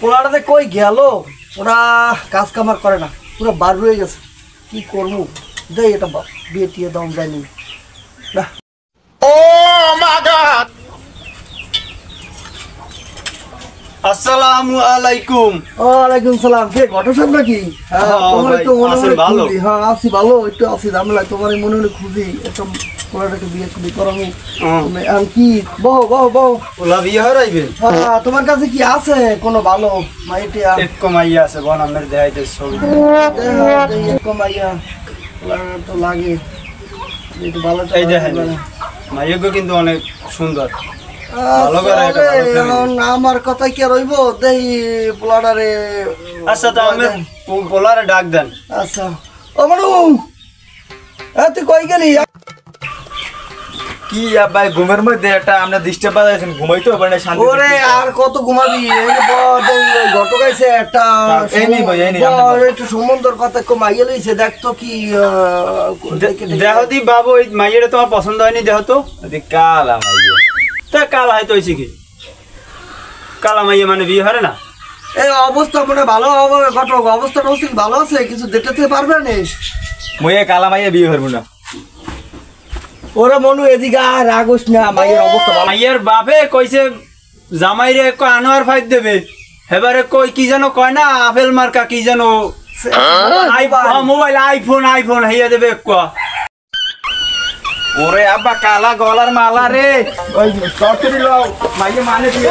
পোলাটাতে কই গেল? ওরা কাজ কামার করে না, পুরো বার রয়ে গেছে। কি করবো? যাই এটা বিয়ে টিয়ে দাম যায়নি না। আসসালামু আলাইকুম। ওয়ালাইকুম সালাম। কে ঘটনা নাকি? তোমার তো মনে হয় ভালো। হ্যাঁ আছি ভালো, একটু আছি ঝামেলা। তোমার মনে হলে খুঁজি একটা পোলাটাকে বিয়ে শুরু করাবো। আমি কি বহ বহ বহ ওলা বিয়ে হরাইবেন? তোমার কাছে কি আছে কোনো ভালো মাইটিয়া? এক মাইয়া আছে বন আমের দেখাইতে ছবি এক মাইয়া তো লাগে একটু ভালো। এই দেখেন মাইয়াগো কিন্তু অনেক সুন্দর। আমার কথা কি রইব? দেই পোলাটারে। আচ্ছা তো আমি পোলারে ডাক দেন। আচ্ছা ও মানু, তুই কই গেলি? কি ভাই ঘুমের মধ্যে একটা আমরা ডিস্টার্ব আছেন, ঘুমাইতে হবে না শান্তি। ওরে আর কত ঘুমাবি? ঘটকাইছে একটা একটু সম্বন্ধের কথা মাইয়ে লইছে। দেখতো কি দেহ দি বাবু, ওই মাইয়াটা তোমার পছন্দ হয়নি? দেহ তো কালা মাইয়া। তা কালা হয়তো হয়েছে কি? কালা মাইয়া মানে বিয়ে হয় না? এই অবস্থা মনে ভালো হবে। ঘটক অবস্থা ভালো আছে, কিছু দেখতে পারবে না? মই কালা মাইয়া বিয়ে করবো না। ওরা মনু এদিকে আর আগস না। মাইয়ের অবস্থা ভালো। মাইয়ার বাপে কইছে জামাইরে আনোয়ার ফাইট দেবে। এবারে কই কি যেন কয় না, আপেল মার্কা কি যেন মোবাইল আইফোন হইয়া দেবে। ওরে আব্বা কালা গলার মালা রে, ওই তরকারি লও মাইয়া মানে দিয়ে।